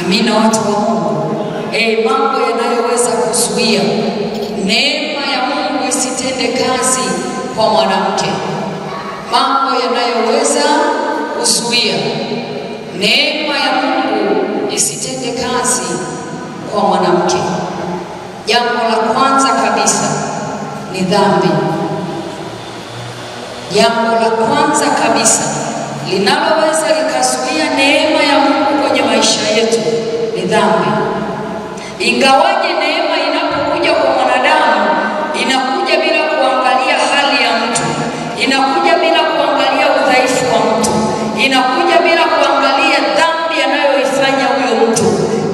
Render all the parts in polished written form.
Amina, watu wa Mungu. Mambo yanayoweza kuzuia neema ya Mungu isitende kazi kwa mwanamke. Mambo yanayoweza kuzuia neema ya Mungu isitende kazi kwa mwanamke. Jambo la kwanza kabisa ni dhambi. Jambo la kwanza kabisa linaloweza likazuia neema ya Mungu kwenye maisha yetu ni dhambi. Ingawaje neema inapokuja kwa mwanadamu inakuja bila kuangalia hali ya mtu, inakuja bila kuangalia udhaifu wa mtu, inakuja bila kuangalia dhambi anayoifanya huyo mtu.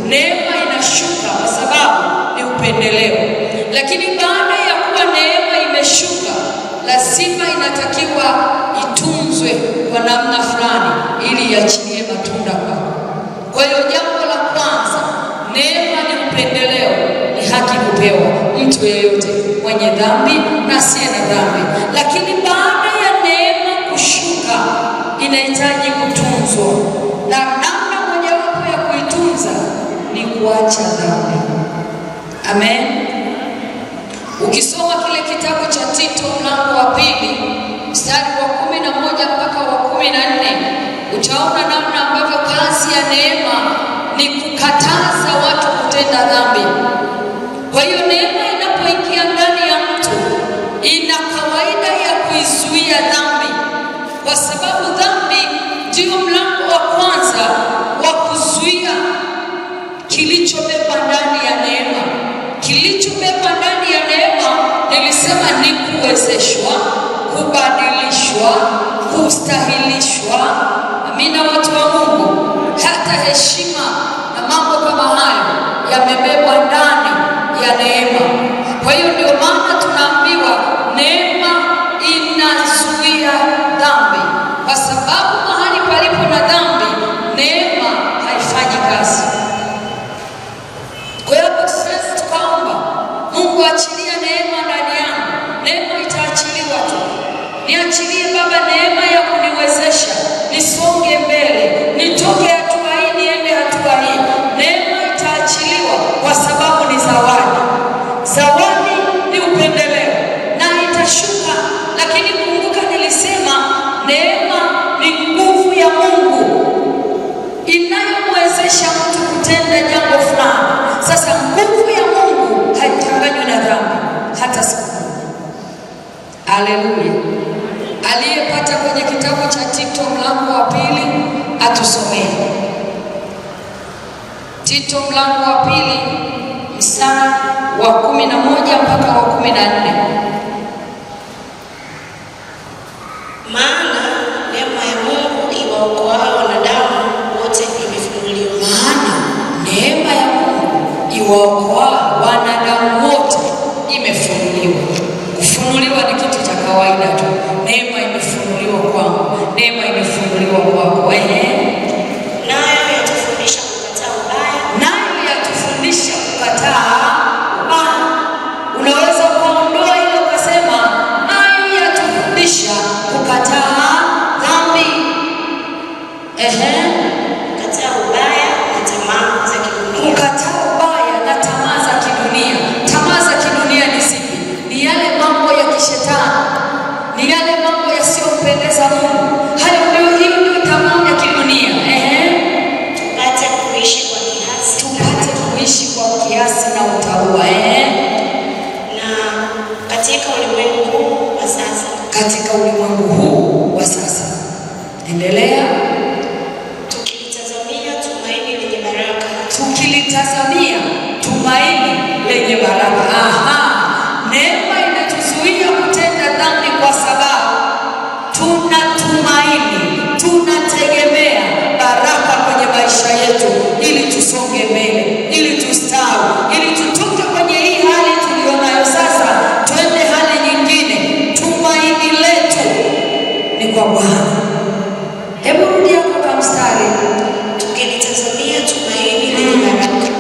Neema inashuka kwa sababu ni upendeleo. Lakini baada ya kuwa neema imeshuka, lazima inatakiwa itunzwe kwa namna fulani ili iachilie matunda kwako. Kwa hiyo jambo la kwanza, neema ni upendeleo, ni haki kupewa mtu yeyote, mwenye dhambi na asiye na dhambi. Lakini baada ya neema kushuka, inahitaji kutunzwa, na namna mojawapo ya kuitunza ni kuacha dhambi. Amen. Ukisoma kile kitabu cha Tito mlango wa 2 mstari wa 11 mpaka wa 14, utaona namna ambavyo kazi ya neema ni kukataza watu kutenda dhambi. Kwa hiyo neema inapoingia ndani ya mtu, ina kawaida ya kuizuia dhambi, kwa sababu dhambi ndio mlango wa kwanza wa kuzuia kilichobeba ndani ya neema. Kilichobeba ndani ya neema, nilisema, ni kuwezeshwa, kubadilishwa, kustahilishwa. Amina, watu wa Mungu. Hata heshima na mambo kama hayo yamebebwa ndani ya neema. Kwa hiyo ndio maana tunaambiwa neema inazuia dhambi, kwa sababu mahali palipo na dhambi, neema haifanyi kazi. Kwa hiyo sisi tukaomba Mungu achilia neema ndani yangu. Neema itaachiliwa tu. Niachilie Baba neema ya kuniwezesha nisonge mbele, nitoke hatua hii niende hatua hii. Neema itaachiliwa kwa sababu ni zawadi. Zawadi ni upendeleo na itashuka. Lakini kumbuka nilisema neema ni nguvu ya Mungu inayomwezesha mtu kutenda jambo fulani. Sasa nguvu ya Mungu haichanganywi na dhambi hata siku moja. Haleluya. Aliyepata kwenye kitabu cha Tito mlango wa 2 atusomee. Tito mlango wa 2 mstari wa 11 mpaka wa 14. Maana neema ya Mungu iwaokoayo wanadamu wote imefunuliwa. Maana neema ya Mungu iwaokoayo wanadamu wote imefunuliwa. Kufunuliwa ni kitu cha kawaida tu. Neema imefunuliwa kwangu, neema imefunuliwa kwako. Nayo yatufundisha kukataa ubaya. Nayo yatufundisha kukataa ubaya. Unaweza kuondoa ile ukasema nayo yatufundisha kukataa dhambi. Kukataa ubaya na tamaa za kidunia. Kukataa ubaya na tamaa za kidunia. Tamaa za kidunia ni zipi? Ni yale mambo ya kishetani, ni yale mambo yasiyompendeza Mungu. Hayo ndio tamaa ya kidunia. Tupate kuishi kwa kiasi. Tupate kuishi kwa kiasi na utaua. Na katika ulimwengu huu wa sasa. Katika ulimwengu huu wa sasa. Endelea. Tukilitazamia tumaini lenye baraka. Tukilitazamia tumaini lenye baraka. Neema inatuzuia kutenda dhambi kwa sababu tunatumaini, tunategemea baraka kwenye maisha yetu, ili tusonge mbele, ili tustawi, ili tutoke kwenye hii hali tulionayo sasa twende hali nyingine. Tumaini letu ni kwa Bwana. Hebu rudia kwa mstari. Tukilitazamia tumaini lenye baraka.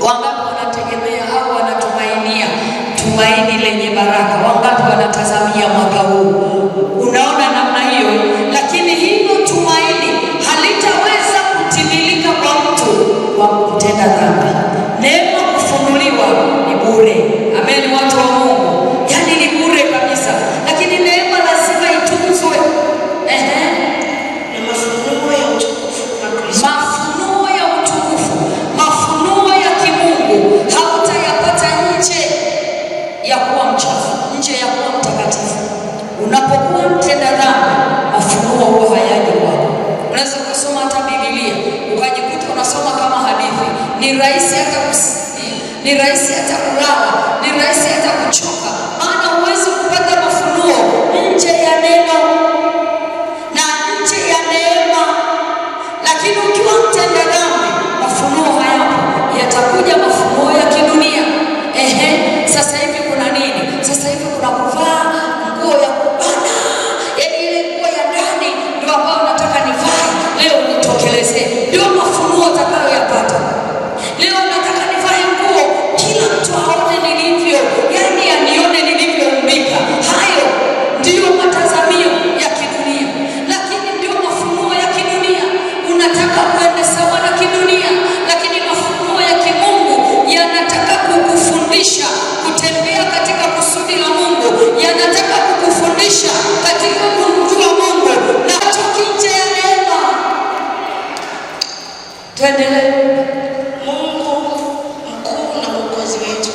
Wangapi wanategemea au wanatumainia tumaini lenye baraka? Wangapi wanatazamia mwaka huu? Unaona namna hiyo. Lakini hilo tumaini halitaweza kutimilika kwa mtu wa bure. Amen, watu wa Mungu, yani ni bure kabisa, lakini neema lazima itunzwe. Na mafunuo ya utukufu wa Kristo, mafunuo ya utukufu, mafunuo ya kimungu hautayapata nje ya kuwa mchafu, nje ya kuwa mtakatifu. Unapokuwa mtenda dhambi, mafunuo huwa hayaji kwako. Unaweza kusoma hata Biblia ukajikuta unasoma kama hadithi. Ni rahisi hata kusikia, ni rahisi hata kulala, ni rahisi hata kuchoka, maana huwezi kupata mafunuo nje ya neno na nje ya neema. Lakini ukiwa mtenda dhambi, mafunuo hayapo, yatakuja mafunuo ya kidunia. Sasa hivi kuna nini? Sasa hivi kuna kuvaa nguo ya kubana, yaani ile nguo ya ndani ndio ambayo nataka nivae leo nitokeleze. Ndio mafunuo utakayoyapata leo. Nataka nivae nguo kila mtu aone nilivyo, yaani anione nilivyoumbika. Hayo ndiyo matazamio ya kidunia, lakini ndio mafunuo ya kidunia. Unataka kwenda sawa na kidunia, lakini mafunuo ya kimungu yanataka kukufundisha kutembea katika kusudi la Mungu, yanataka kukufundisha katika kumjua Mungu na kutoka nje ya neema. Tuendelee. Mungu mkuu na mwokozi wetu,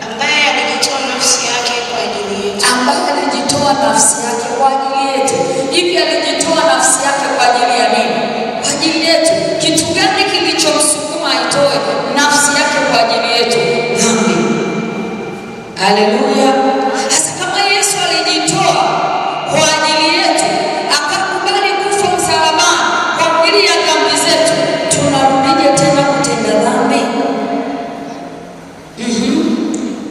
ambaye alijitoa nafsi yake kwa ajili yetu. Ambaye alijitoa nafsi yake kwa ajili yetu. Hivi alijitoa nafsi yake kwa ajili ya nini? Kwa ajili yetu. Kitu gani kilichomsukuma aitoe nafsi yake kwa ajili yetu? Dhambi. Haleluya. Sasa kama Yesu alijitoa kwa ajili yetu, akakubali kufa msalabani kwa ajili ya dhambi zetu, tunarudije tena kutenda dhambi?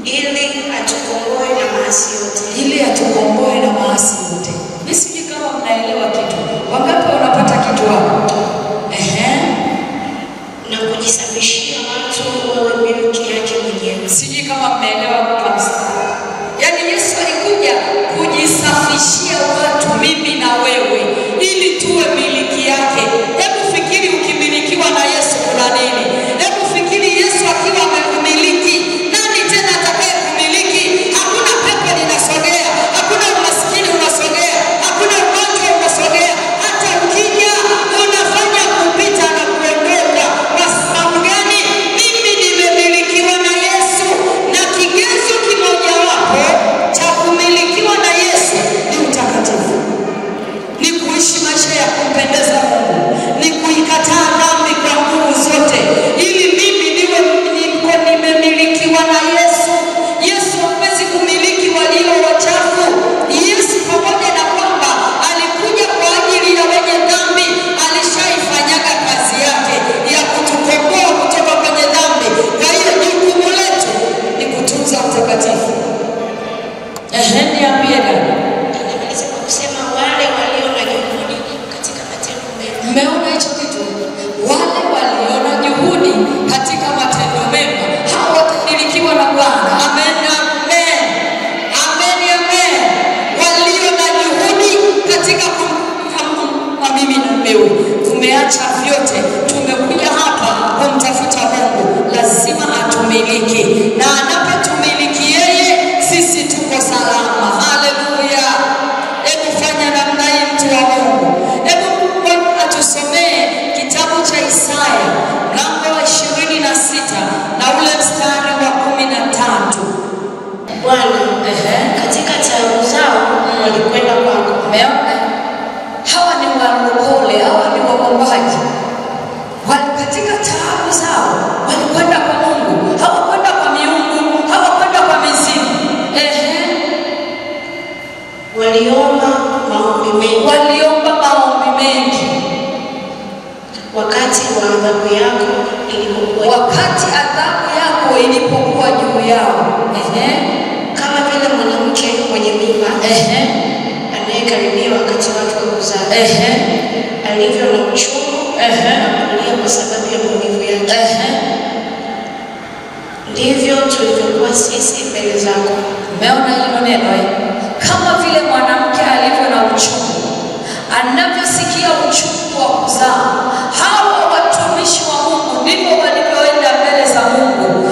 Ili atukomboe na maasi yote. Ili atukomboe na maasi yote. Mimi sijui kama mnaelewa kitu. Wangapi wanapata kitu hapo? Na kujisafishia watu wawe milki yake mwenyewe. Sijui kama mnaelewa kabisa. Yaani Yesu alikuja kujisafishia watu, mimi na wewe, ili tuwe miliki yake. Hebu fikiri ukimilikiwa na Yesu kuna nini? Hebu fikiri Yesu akiwa amemiliki, nani tena atakaye kumiliki? Hakuna pepo linasogea, hakuna umaskini unasogea, hakuna ugonjwa unasogea. Hata ukija unafanya kupita na kuondoka. Kwa sababu gani? Mimi nimemilikiwa na Yesu, na kigezo kimojawapo cha kumilikiwa na Yesu ni utakatifu, ni kuishi maisha ya kumpendeza Mungu, ni kuikataa dhambi kwa nguvu zote, ili mimi niwe nimemilikiwa na Yesu. Yesu hawezi kumiliki walio wachafu. Yesu pamoja na kwamba alikuja kwa ajili ya wenye dhambi, alishaifanyaga kazi yake ya kutukomboa kutoka kwenye dhambi. Kwa hiyo jukumu letu ni kutunza utakatifu. Niambie dada. Anamaliza kwa kusema wale walio na juhudi katika matendo mema. Mmeona hicho kitu? Wale waliona juhudi katika matendo mema, hao watamilikiwa na Bwana. Amen, amen, amen, amen. Walio na juhudi katika kumtafuta mimi na wewe, tumeacha vyote, tumekuja hapa kumtafuta Mungu, lazima atumiliki, na anapotumiliki yeye, sisi tuko salama. Haleluya. Hebu fanya namna hii, mtu wa Mungu. Hebu atusomee kitabu cha Isaya mlango wa 26 na ule mstari wa 13. Bwana, katika taabu zao walikwenda kwako. Umeona? Hawa ni walokole, hawa ni waombaji. Katika taabu zao walikwenda kwa Mungu, hawakwenda kwa miungu, hawakwenda kwa mizimu. Waliomba maombi mengi. Waliomba maombi mengi. Wakati wa adhabu yako ilipokuwa. Wakati adhabu yako ilipokuwa juu yao. Kama vile mwanamke mwenye mimba anayekaribia wakati wake wa kuzaa. Alivyo na uchungu kulia kwa sababu ya maumivu yake. Ndivyo tulivyokuwa sisi mbele zako. Umeona hilo neno? Kama vile mwanamke alivyo na uchungu, anavyosikia uchungu wa kuzaa, hawa watumishi wa Mungu ndivyo walivyoenda mbele za Mungu,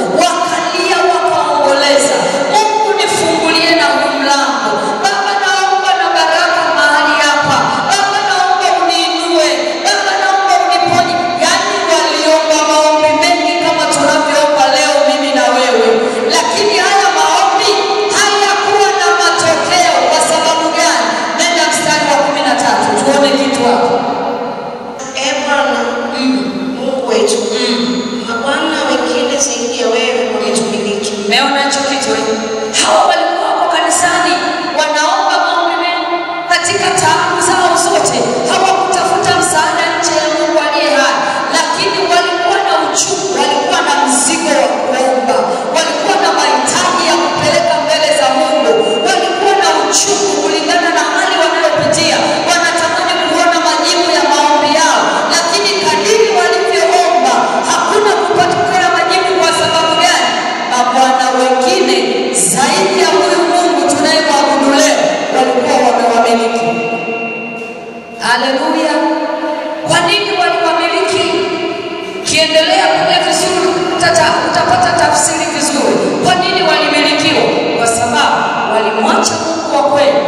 wetu. Mabwana wengine zaidi ya wewe wametumiliki. Umeona hicho kitu? Hawa walikuwa wako kanisani wanaomba maombi mengi katika taabu zao zote. Hawakutafuta msaada nje ya Mungu aliye hai, lakini walikuwa na uchungu, walikuwa na mzigo wa kuomba, walikuwa na mahitaji ya kupeleka mbele za Mungu, walikuwa na uchungu kulingana na hali wanayopitia. Wanatamani kuona majibu ya maombi yao, lakini kadiri walivyoomba hakuna kupatikana majibu. Kwa sababu gani? Mabwana wengine zaidi ya huyu Mungu tunayemwabudu leo walikuwa wamewamiliki. Haleluya! Kwa nini waliwamiliki? Kiendelea kule vizuri utapata tafsiri vizuri. Kwa nini walimilikiwa? Kwa sababu walimwacha Mungu wa kweli,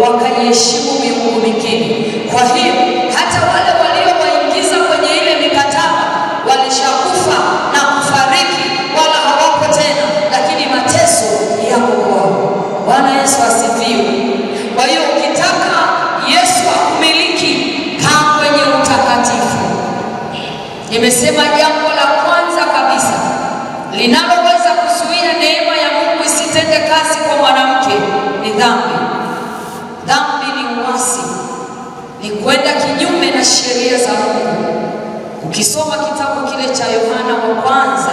wakaiheshimu miungu mingine. Kwa hiyo hata wale waliowaingiza kwenye ile mikataba walishakufa na kufariki, wala hawapo tena, lakini mateso yako kwao. Bwana Yesu asifiwe. Kwa hiyo ukitaka Yesu akumiliki, kaa kwenye utakatifu. Nimesema jambo la kwanza kabisa linaloweza kuzuia neema ya Mungu isitende kazi kwa mwanamke ni dhambi. Dhambi ni uasi, ni kwenda kinyume na sheria za Mungu. Ukisoma kitabu kile cha Yohana wa kwanza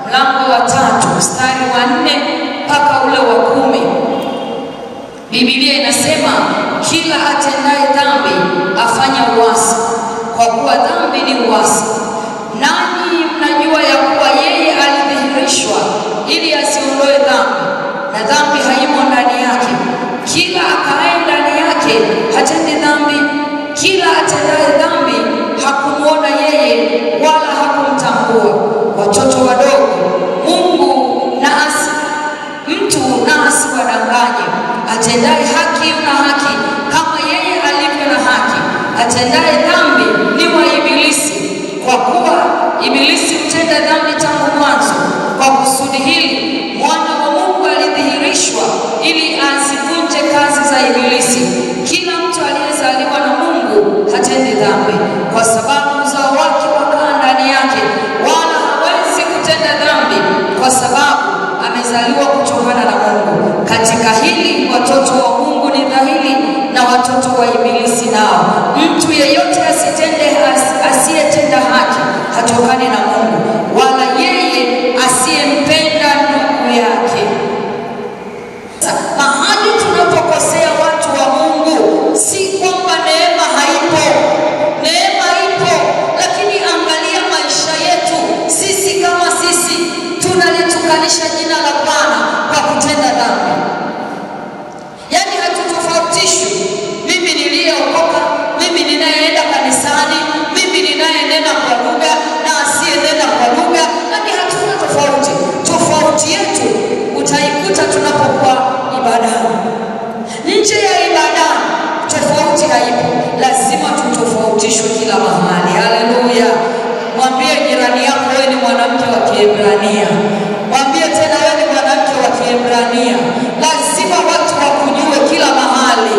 mlango wa 3 mstari wa 4 mpaka ule wa 10, Biblia inasema kila atendaye dhambi afanya uasi, kwa kuwa dhambi ni uasi. Nanyi mnajua ya kuwa yeye alidhihirishwa ili asiondoe dhambi, na dhambi haimo ndani yake. Kila akae ndani yake hatendi dhambi. Kila atendaye dhambi hakumwona yeye wala hakumtambua. Watoto wadogo, Mungu mtu na asiwadanganye. Atendaye haki na haki kama yeye alivyo na haki. Atendaye dhambi ni wa Ibilisi, kwa kuwa Ibilisi hutenda dhambi tangu mwanzo. Kwa kusudi hili mwana wa Mungu alidhihirishwa ili azivunje kazi za Ibilisi. Kila mtu aliyezaliwa na Mungu hatendi dhambi, kwa sababu uzao wake wakaa ndani yake, wala hawezi kutenda dhambi kwa sababu amezaliwa kutokana na Mungu. Katika hili watoto wa Mungu ni dhahiri na watoto wa Ibilisi nao. Mtu yeyote asiyetenda haki hatokani na Mungu, wala yeye asiyempenda ndugu yake. Mahali tunapokosea watu wa Mungu, si kwamba neema haipo. Neema ipo, lakini angalia maisha yetu. Sisi kama sisi tunalitukanisha jina la Bwana kwa kutenda dhambi. Yaani hatutofautishwi, mimi niliyeokoka, mimi ninayeenda kanisani, mimi ninayenena kwa lugha na asiyenena kwa lugha, yaani hatuna tofauti. Tofauti yetu utaikuta tunapokuwa ibadani. Nje ya ibadani tofauti haipo, lazima tutofautishwe kila mahali. Haleluya! Mwambie jirani yako, wewe ni mwanamke wa Kiebrania. Mwambie tena, wewe ni mwanamke wa Kiebrania. Lazima watu wakujue kila mahali.